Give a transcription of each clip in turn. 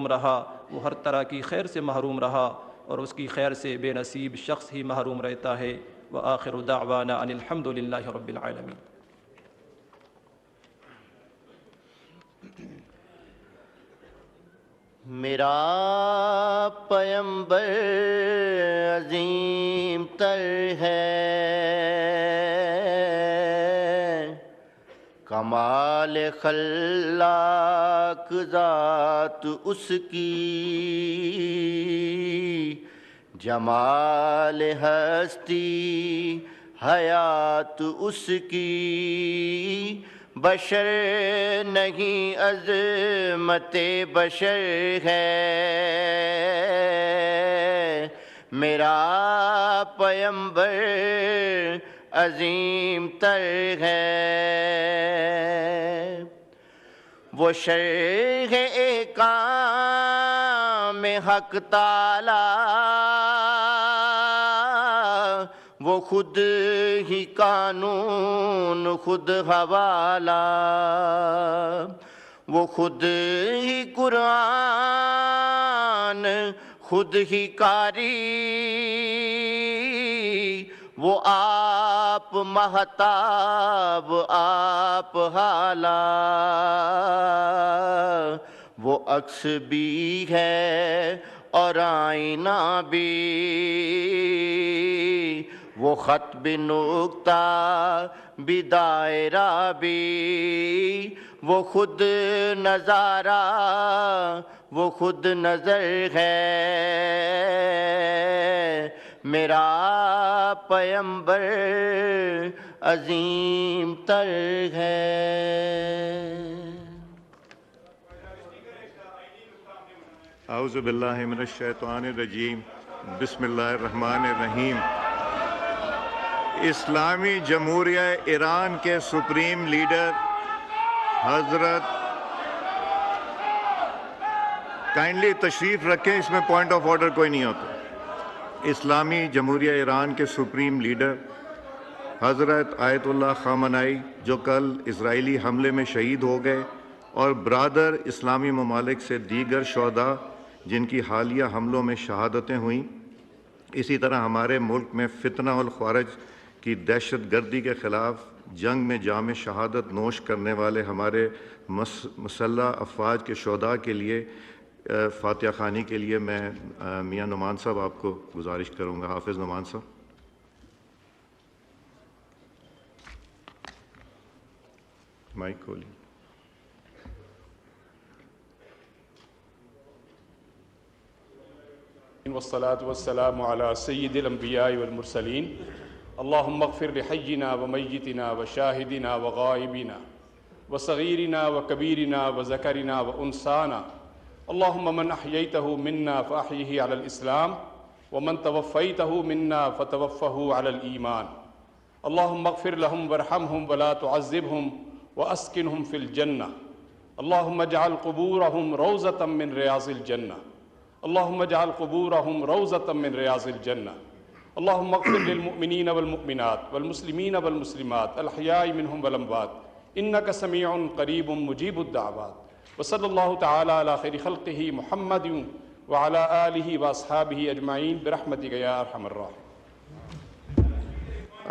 رہا، وہ ہر طرح کی خیر سے محروم رہا، اور اس کی خیر سے بے نصیب شخص ہی محروم رہتا ہے۔ وآخر دعوانا ان الحمد للہ رب العالمین۔ میرا پیمبر عظیم تر ہے، کمال خلاق ذات اس کی، جمال ہستی حیات اس کی، بشر نہیں عظمت بشر ہے، میرا پیمبر عظیم تر ہے۔ وہ شرح کام حق تعالی، وہ خود ہی قانون خود حوالہ، وہ خود ہی قرآن خود ہی قاری، وہ آپ مہتاب آپ حالہ، وہ عکس بھی ہے اور آئینہ بھی، وہ خط بھی نقطہ بھی دائرہ بھی، وہ خود نظارہ وہ خود نظر ہے، میرا پیمبر عظیم تر ہے۔ اعوذ باللہ من الشیطان الرجیم، بسم اللہ الرحمن الرحیم۔ اسلامی جمہوریہ ایران کے سپریم لیڈر حضرت کائنڈلی تشریف رکھیں، اس میں پوائنٹ آف آرڈر کوئی نہیں ہوتا۔ اسلامی جمہوریہ ایران کے سپریم لیڈر حضرت آیت اللہ خامنائی، جو کل اسرائیلی حملے میں شہید ہو گئے، اور برادر اسلامی ممالک سے دیگر شہداء جن کی حالیہ حملوں میں شہادتیں ہوئیں، اسی طرح ہمارے ملک میں فتنہ والخوارج کی دہشت گردی کے خلاف جنگ میں جام شہادت نوش کرنے والے ہمارے مسلح افواج کے شہداء کے لیے فاتحہ خوانی کے لیے میں میاں نعمان صاحب آپ کو گزارش کروں گا۔ حافظ نعمان صاحب۔ مائک کھولی۔ والصلاة والسلام على سید الانبیاء والمرسلین، اللہم اغفر لحینا ومیتنا وشاہدنا وغائبنا وصغیرنا وکبیرنا وذکرنا وانسانا، اللہم من احییتہ منا فاحیہ علی الاسلام ومن توفیتہ منا فتوفہ علی الایمان، اللہم اغفر لهم وارحمهم ولا تعذبهم واسکنهم فی الجنہ، اللہم اجعل قبورهم روضة من ریاض الجنہ، اللہم اجعل قبورهم روضة من ریاض الجنہ، اللہم اغفر للمؤمنین والمؤمنات والمسلمین والمسلمات الاحیاء منهم والاموات انک سمیع قریب مجیب الدعوات، وصلی اللہ تعالی علی خیر خلقہ محمد وعلی آلہ واصحابہ اجمعین برحمتک یا ارحم الراحمین۔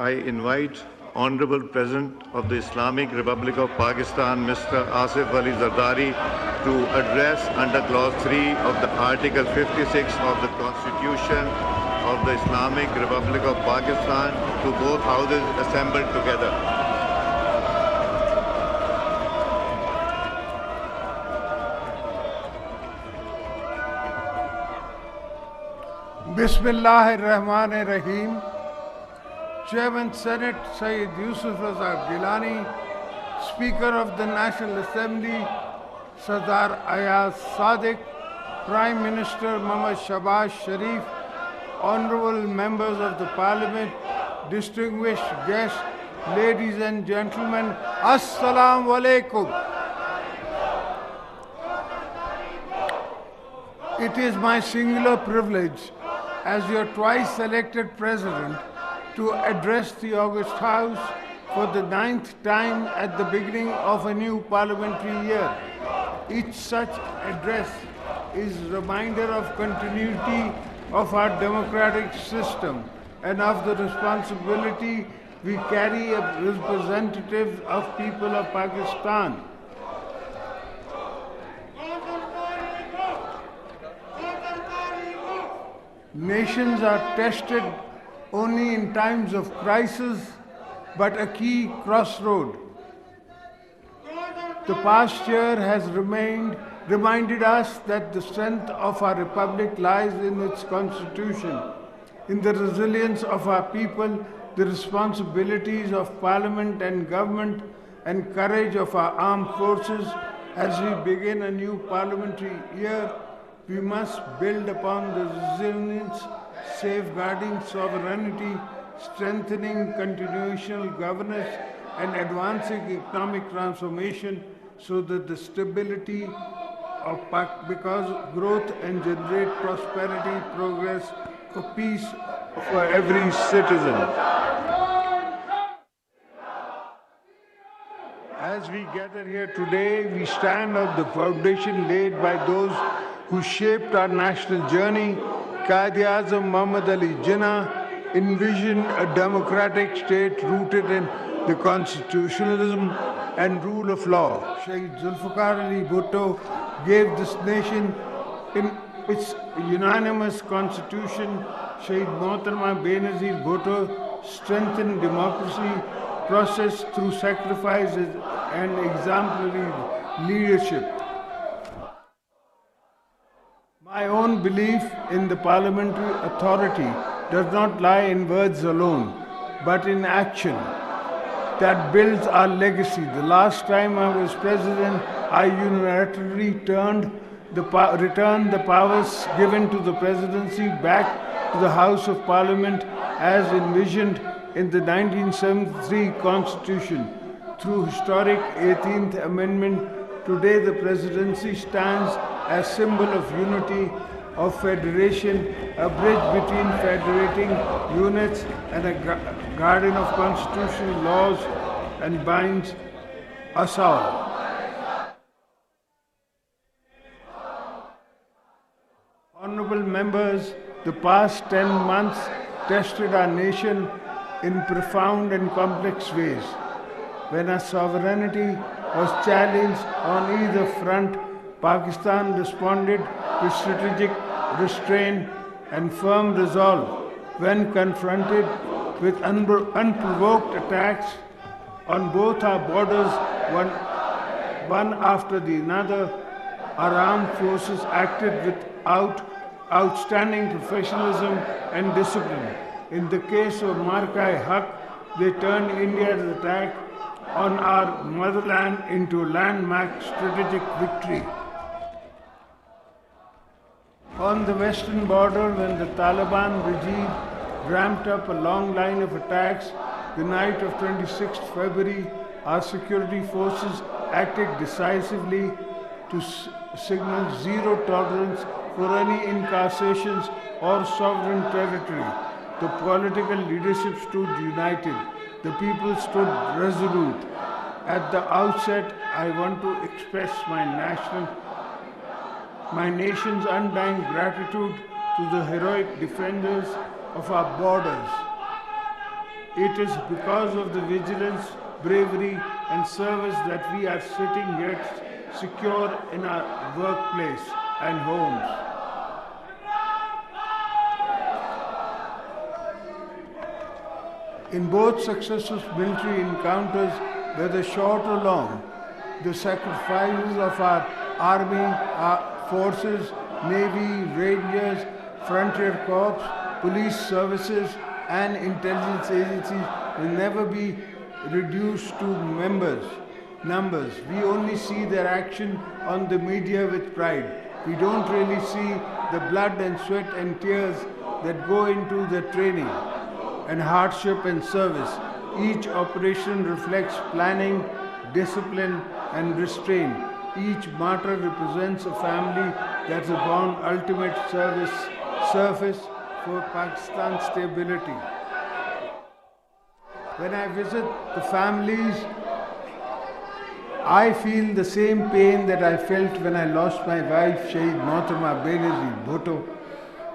I invite Honorable President of the Islamic Republic of Pakistan, Mr. Asif Ali Zardari, to address under Clause 3 of the Article 56 of the Constitution of the Islamic Republic of Pakistan to both houses assembled together. بسم اللہ الرحمن الرحیم۔ Chairman Senate Sayyid Yousafzai Gilani, Speaker of the National Assembly Sardar Ayaz Sadiq, Prime Minister Muhammad Shahbaz Sharif, Honorable Members of the Parliament, distinguished guests, ladies and gentlemen, Assalamu alaikum. It is my singular privilege as your twice elected President to address the August House for the 9th time at the beginning of a new parliamentary year. Each such address is a reminder of continuity of our democratic system and of the responsibility we carry as representatives of people of Pakistan. Nations are tested only in times of crisis, but a key crossroad. The past year has reminded us that the strength of our republic lies in its constitution, in the resilience of our people, the responsibilities of parliament and government, and courage of our armed forces. As we begin a new parliamentary year, we must build upon the resilience, safeguarding sovereignty, strengthening constitutional governance, and advancing economic transformation so that the stability of because growth and generate prosperity, progress, for peace for every citizen. As we gather here today, we stand on the foundation laid by those who shaped our national journey. Quaid-e-Azam Muhammad Ali Jinnah envisioned a democratic state rooted in the constitutionalism and rule of law. Shaheed Zulfikar Ali Bhutto gave this nation in its unanimous constitution. Shaheed Mohtarma Benazir Bhutto strengthened democracy process through sacrifices and exemplary leadership. My own belief in the parliamentary authority does not lie in words alone, but in action that builds our legacy. The last time I was president, I unilaterally returned the powers given to the presidency back to the House of Parliament as envisioned in the 1973 Constitution. Through historic 18th Amendment, today the presidency stands as symbol of unity, of federation, a bridge between federating units and a guardian of constitutional laws, and binds us all. Honorable members, the past 10 months tested our nation in profound and complex ways. When our sovereignty was challenged on either front, Pakistan responded with strategic restraint and firm resolve. When confronted with unprovoked attacks on both our borders, one after the other, our armed forces acted with outstanding professionalism and discipline. In the case of Marka-e-Haq, they turned India's attack on our motherland into a landmark strategic victory. On the western border, when the Taliban regime ramped up a long line of attacks, the night of 26th February, our security forces acted decisively to signal zero tolerance for any incursions or sovereign territory. The political leadership stood united. The people stood resolute. At the outset, I want to express my nation's undying gratitude to the heroic defenders of our borders. It is because of the vigilance, bravery, and service that we are sitting here secure in our workplace and homes. In both successive military encounters, whether short or long, the sacrifices of our army, our forces, navy, rangers, frontier corps, police services, and intelligence agencies will never be reduced to numbers. We only see their action on the media with pride. We don't really see the blood and sweat and tears that go into the training and hardship and service. Each operation reflects planning, discipline, and restraint. Each martyr represents a family that's upon ultimate service for Pakistan's stability. When I visit the families I feel the same pain that I felt when I lost my wife, Shaheed Mohtarma Benazir Bhutto,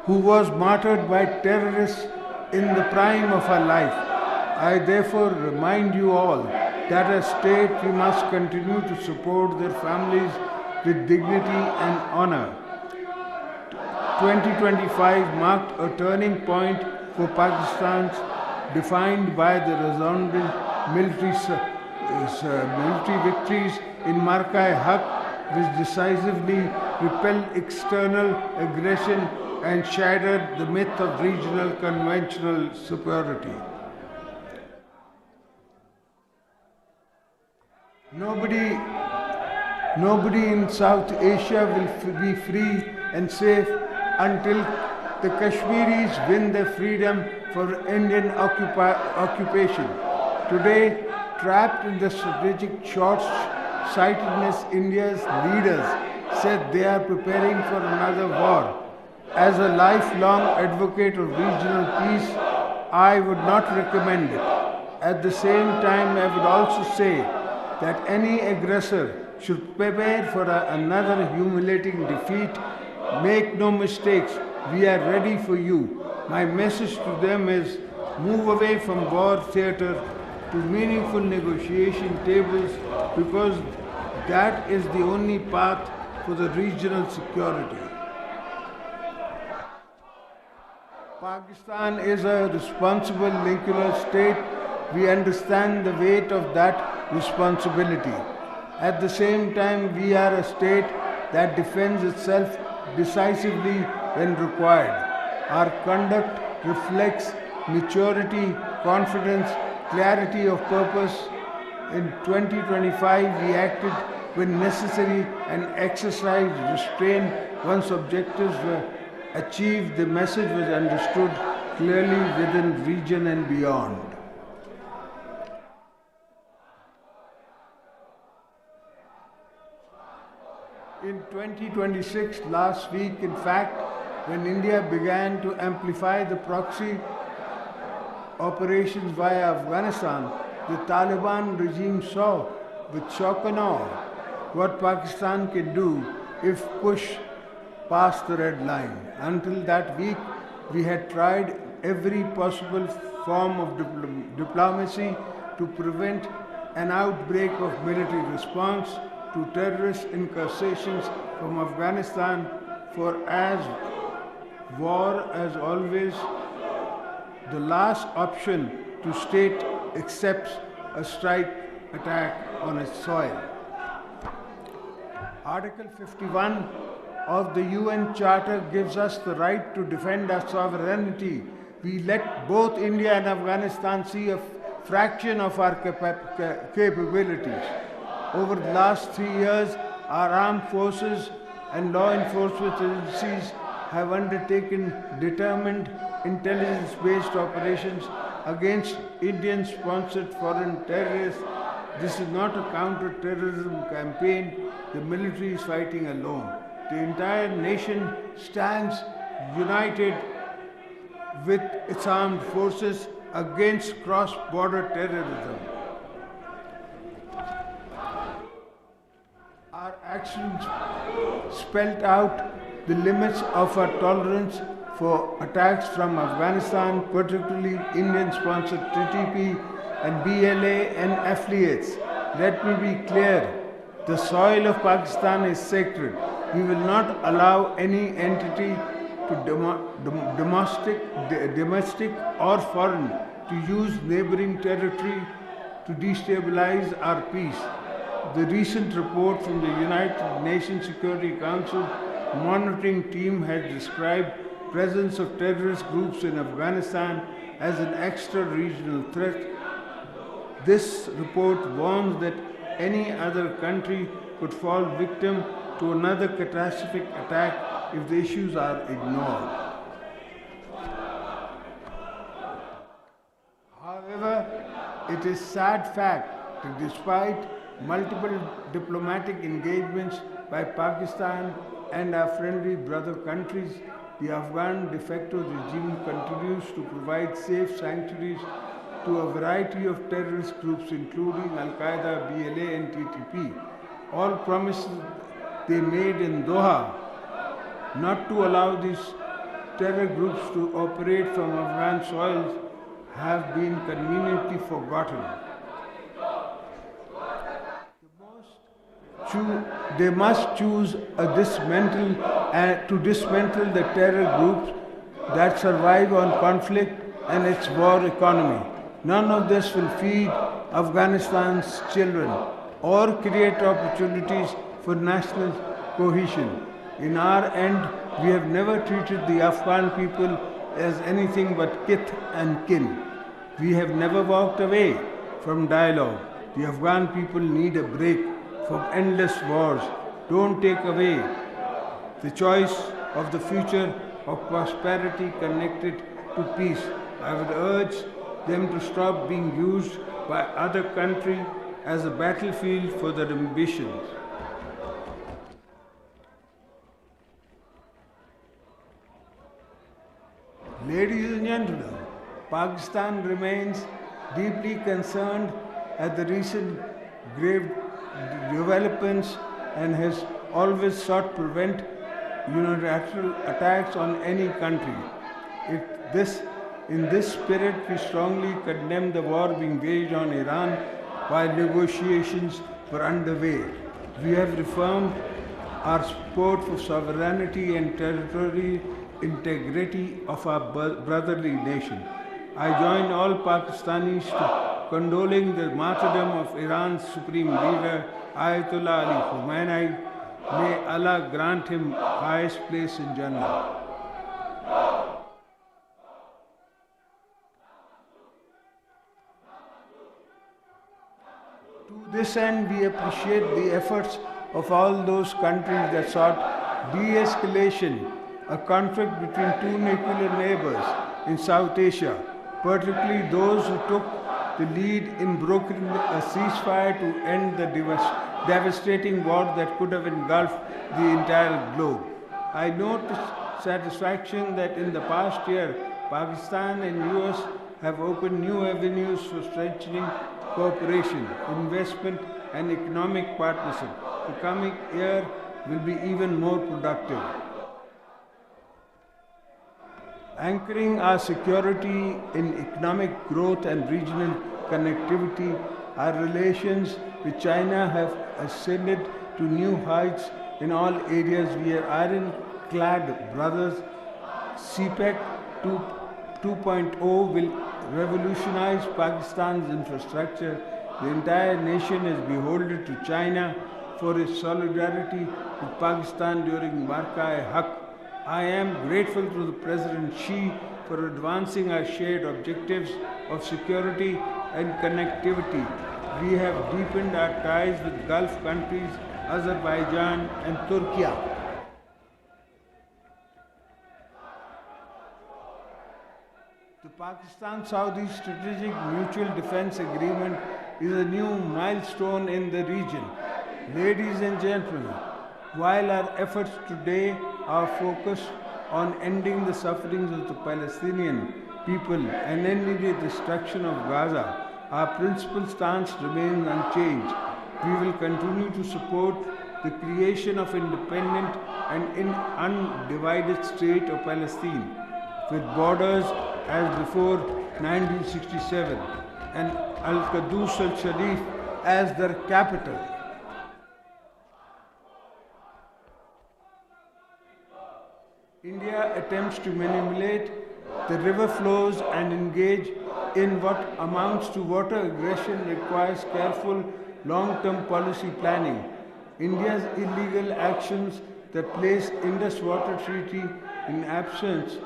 who was martyred by terrorists in the prime of her life. I therefore remind you all that as state we must continue to support their families with dignity and honor. 2025 marked a turning point for Pakistan, defined by the resounding military victories in Marka-e-Haq, which decisively repelled external aggression and shattered the myth of regional conventional superiority. Nobody in South Asia will be free and safe until the Kashmiris win their freedom for Indian occupation. Today, trapped in the strategic short-sightedness, India's leaders said they are preparing for another war. As a lifelong advocate of regional peace, I would not recommend it. At the same time, I would also say that any aggressor should prepare for another humiliating defeat. Make no mistakes, we are ready for you. My message to them is move away from war theatre to meaningful negotiation tables, because that is the only path for the regional security. Pakistan is a responsible nuclear state. We understand the weight of that responsibility. At the same time, we are a state that defends itself decisively when required. Our conduct reflects maturity, confidence, clarity of purpose. In 2025, we acted when necessary and exercised restraint once objectives were achieved. The message was understood clearly within region and beyond. In 2026, last week, in fact, when India began to amplify the proxy operations via Afghanistan, the Taliban regime saw with shock and awe what Pakistan can do if pushed past the red line. Until that week, we had tried every possible form of diplomacy to prevent an outbreak of military response to terrorist incursions from Afghanistan, for as war, as always, the last option to state accepts a strike attack on its soil. Article 51 of the UN Charter gives us the right to defend our sovereignty. We let both India and Afghanistan see a fraction of our capabilities. Over the last 3 years, our armed forces and law enforcement agencies have undertaken determined intelligence-based operations against Indian-sponsored foreign terrorists. This is not a counter-terrorism campaign. The military is fighting alone. The entire nation stands united with its armed forces against cross-border terrorism. Our actions spelled out the limits of our tolerance for attacks from Afghanistan, particularly Indian-sponsored TTP and BLA and affiliates. Let me be clear, the soil of Pakistan is sacred. We will not allow any entity to domestic or foreign to use neighboring territory to destabilize our peace. The recent report from the United Nations Security Council monitoring team has described presence of terrorist groups in Afghanistan as an extra-regional threat. This report warns that any other country could fall victim to another catastrophic attack if the issues are ignored. However, it is sad fact that despite multiple diplomatic engagements by Pakistan and our friendly brother countries, the Afghan de facto regime continues to provide safe sanctuaries to a variety of terrorist groups including Al-Qaeda, BLA and TTP. All promises they made in Doha not to allow these terror groups to operate from Afghan soils have been conveniently forgotten. They must choose to dismantle the terror groups that survive on conflict and its war economy. None of this will feed Afghanistan's children or create opportunities for national cohesion. In our end, we have never treated the Afghan people as anything but kith and kin. We have never walked away from dialogue. The Afghan people need a break from endless wars. Don't take away the choice of the future of prosperity connected to peace. I would urge them to stop being used by other countries as a battlefield for their ambitions. Ladies and gentlemen, Pakistan remains deeply concerned at the recent grave developments and has always sought to prevent unilateral attacks on any country. In this spirit, we strongly condemn the war being waged on Iran while negotiations were underway. We have reaffirmed our support for sovereignty and territorial integrity of our brotherly nation. I join all Pakistanis to condoling the martyrdom of Iran's supreme leader, Ayatollah Ali Khamenei. May Allah grant him highest place in Jannah. To this end, we appreciate the efforts of all those countries that sought de-escalation, a conflict between two nuclear neighbors in South Asia, particularly those who took the lead in brokering a ceasefire to end the devastating war that could have engulfed the entire globe. I note with satisfaction that in the past year, Pakistan and US have opened new avenues for strengthening cooperation, investment and economic partnership. The coming year will be even more productive. Anchoring our security in economic growth and regional connectivity, our relations with China have ascended to new heights in all areas. We are ironclad brothers. CPEC 2.0 will revolutionize Pakistan's infrastructure. The entire nation is beholden to China for its solidarity with Pakistan during Marka-e-Haq. I am grateful to the President Xi for advancing our shared objectives of security and connectivity. We have deepened our ties with Gulf countries, Azerbaijan and Turkey. The Pakistan-Saudi Strategic Mutual Defense Agreement is a new milestone in the region. Ladies and gentlemen, while our efforts today are focused on ending the sufferings of the Palestinian people and ending the destruction of Gaza, our principal stance remains unchanged. We will continue to support the creation of independent and undivided state of Palestine with borders as before 1967 and Al-Quds al-Sharif as their capital. India attempts to manipulate the river flows and engage in what amounts to water aggression requires careful long-term policy planning. India's illegal actions that place Indus Water Treaty in absence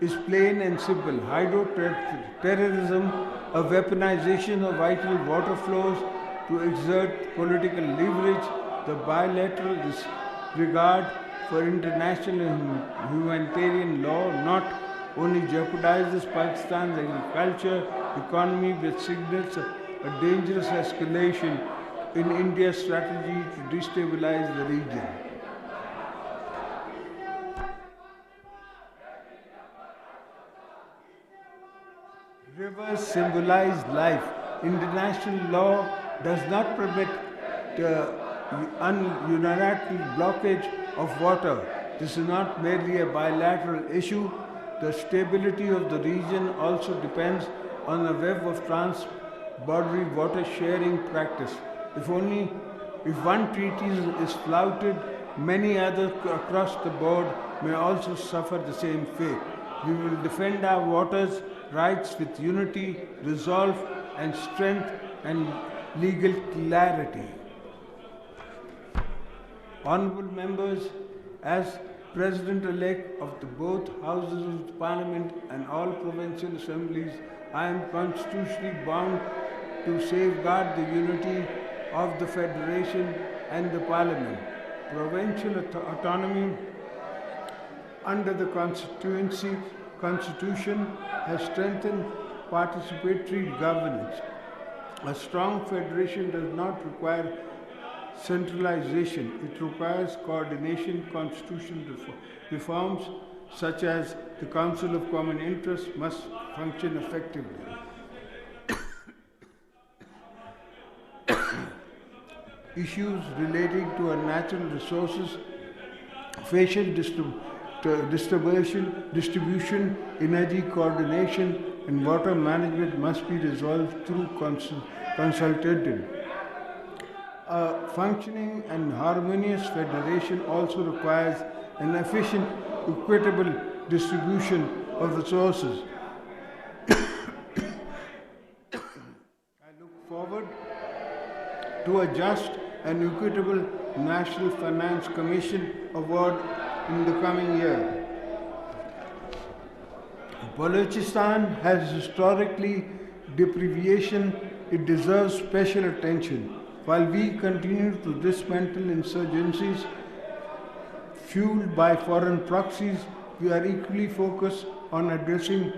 is plain and simple. Hydro-terrorism, a weaponization of vital water flows to exert political leverage, the bilateral disregard for international and humanitarian law not only jeopardizes Pakistan's agriculture economy but signals a dangerous escalation in India's strategy to destabilize the region. Rivers symbolize life. International law does not permit the unilateral blockage of water. This is not merely a bilateral issue. The stability of the region also depends on a web of trans-boundary water sharing practice. If one treaty is flouted, many others across the board may also suffer the same fate. We will defend our waters' rights with unity, resolve, and strength and legal clarity. Honorable members, as President-elect of both houses of the Parliament and all provincial assemblies, I am constitutionally bound to safeguard the unity of the Federation and the Parliament. Provincial autonomy under the Constitution has strengthened participatory governance. A strong federation does not require centralization. It requires coordination. Constitutional reforms such as the Council of Common Interest must function effectively. Issues relating to our natural resources, facial distribution, energy coordination, and water management must be resolved through consultative. A functioning and harmonious federation also requires an efficient, equitable distribution of resources. I look forward to a just and equitable National Finance Commission award in the coming year. Balochistan has historically deprivation. It deserves special attention. While we continue to dismantle insurgencies fueled by foreign proxies, we are equally focused on addressing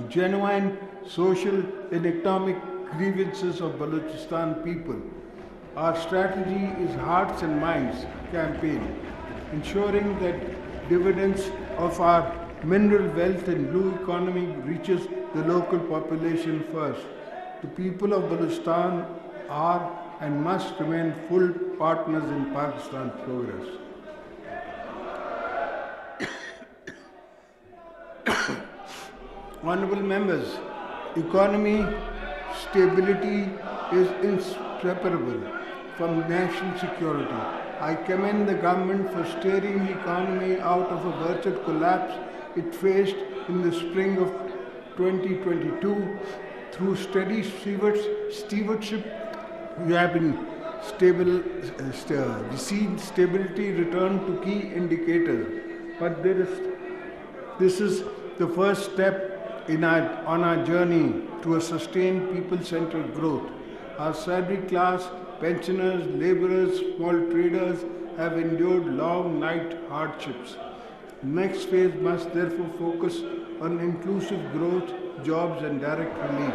genuine social and economic grievances of Balochistan people. Our strategy is Hearts and Minds campaign, ensuring that dividends of our mineral wealth and blue economy reaches the local population first. The people of Balochistan are and must remain full partners in Pakistan's progress. Honorable members, economy stability is inseparable from national security. I commend the government for steering the economy out of a virtual collapse it faced in the spring of 2022. Through steady stewardship, we have been seen stability return to key indicators. But this is the first step on our journey to a sustained people-centered growth. Our salaried class, pensioners, laborers, small traders have endured long night hardships. The next phase must therefore focus on inclusive growth, jobs, and direct relief.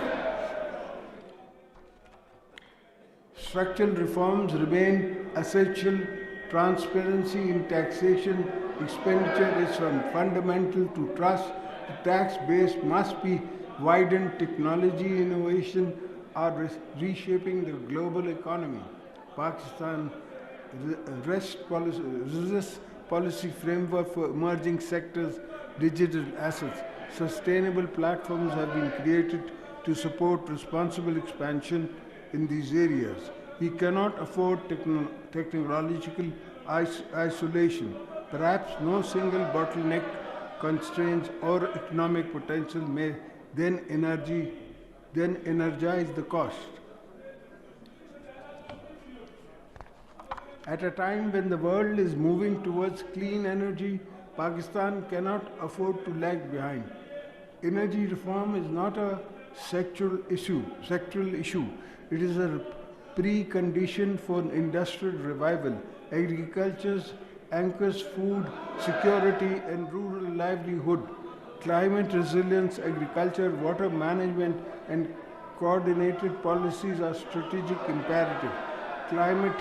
Structural reforms remain essential. Transparency in taxation expenditure is fundamental to trust. The tax base must be widened. Technology innovation are reshaping the global economy. Pakistan REST policy framework for emerging sectors, digital assets. Sustainable platforms have been created to support responsible expansion in these areas. We cannot afford technological isolation. Perhaps no single bottleneck, constraints, or economic potential may then energize the cost. At a time when the world is moving towards clean energy, Pakistan cannot afford to lag behind. Energy reform is not a sectoral issue. It is a precondition for industrial revival. Agriculture anchors food security and rural livelihood. Climate resilience, agriculture, water management, and coordinated policies are strategic imperative. Climate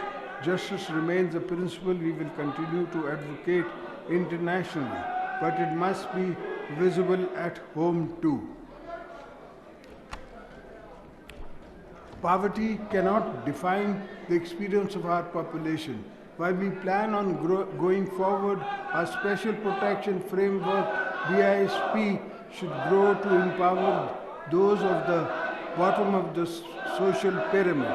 justice remains a principle we will continue to advocate internationally, but it must be visible at home too. Poverty cannot define the experience of our population. While we plan on going forward, our special protection framework, BISP, should grow to empower those of the bottom of the social pyramid.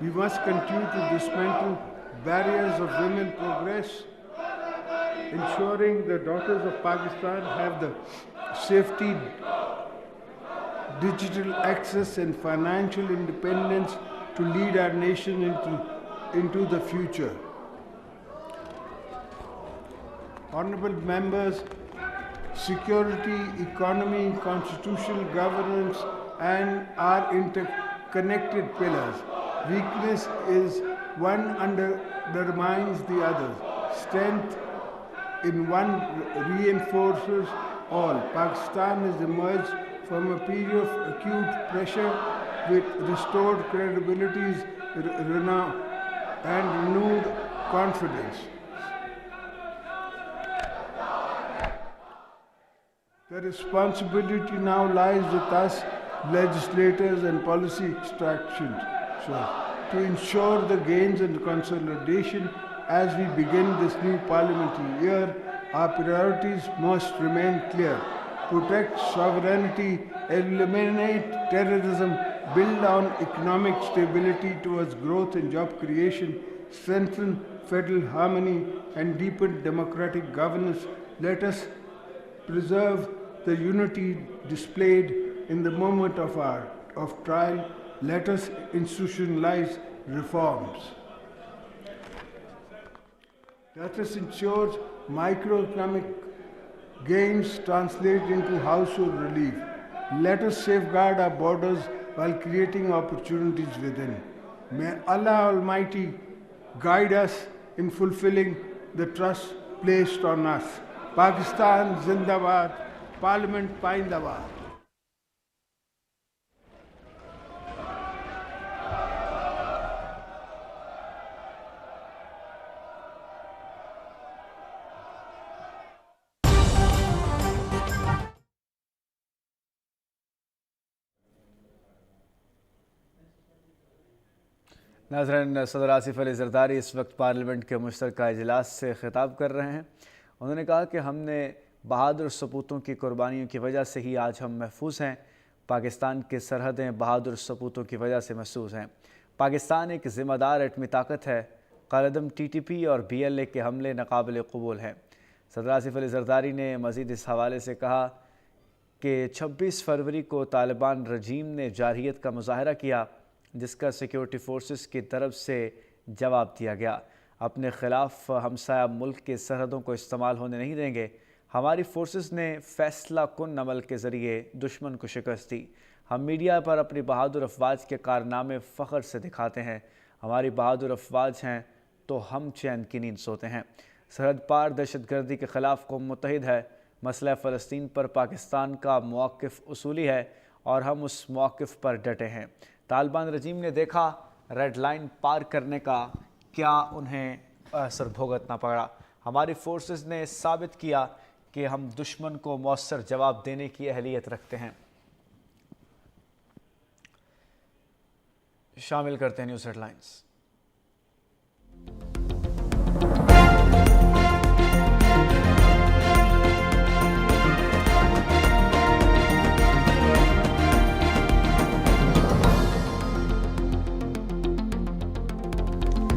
We must continue to dismantle barriers of women progress, ensuring the daughters of Pakistan have the safety, digital access and financial independence to lead our nation into the future. Honorable members, security, economy, constitutional governance and our interconnected pillars. Weakness is one undermines the other. Strength in one reinforces all. Pakistan has emerged from a period of acute pressure with restored credibility and renewed confidence. The responsibility now lies with us, legislators and policy extractions, to ensure the gains and consolidation as we begin this new parliamentary year. Our priorities must remain clear. Protect sovereignty, eliminate terrorism, build on economic stability towards growth and job creation, strengthen federal harmony and deepen democratic governance. Let us preserve the unity displayed in the moment of trial. Let us institutionalize reforms. Let us ensure microeconomic gains translate into household relief. Let us safeguard our borders while creating opportunities within. May Allah Almighty guide us in fulfilling the trust placed on us. Pakistan Zindabad, Parliament Paindabad. नाज़रीन, सदर आसिफ अली ज़रदारी इस वक्त parliament के मुश्तरका इजलास से ख़िताब कर रहे हैं। उन्होंने कहा कि हमने बहादुर सपूतों की कुर्बानियों की वजह से ही आज हम महफूज हैं। पाकिस्तान की सरहदें बहादुर सपूतों की वजह से महसूस हैं। पाकिस्तान एक ज़िम्मेदार एटमी ताकत है। कालदम TTP और BLA के हमले नाकाबिल कबूल हैं। सदर आसिफ अली ज़रदारी ने मज़ीद इस हवाले से कहा कि 26 फरवरी को तालिबान रजीम ने जारहियत का मुजाहरा किया, जिसका सिक्योरिटी फोर्सेस की तरफ से जवाब दिया गया। अपने ख़िलाफ़ हमसाया मुल्क के सरहदों को इस्तेमाल होने नहीं देंगे। हमारी फोर्सेस ने फ़ैसला कुन अमल के ज़रिए दुश्मन को शिकस्त दी। हम मीडिया पर अपनी बहादुर अफवाज के कारनामे फ़ख्र से दिखाते हैं। हमारी बहादुर अफवाज हैं तो हम चैन की नींद सोते हैं। सरहद पार दहशतगर्दी के ख़िलाफ़ कौम मुत्तहिद है। मसला फ़लस्तीन पर पाकिस्तान का मौक़िफ़ उसूली है और हम उस मौक़िफ़ पर डटे हैं। तालिबान रजीम ने देखा रेड लाइन पार करने का क्या उन्हें असर भुगतना पड़ा। हमारी फोर्सेस ने साबित किया कि हम दुश्मन को मौसर जवाब देने की अहलियत रखते हैं। शामिल करते हैं न्यूज़ हेडलाइंस।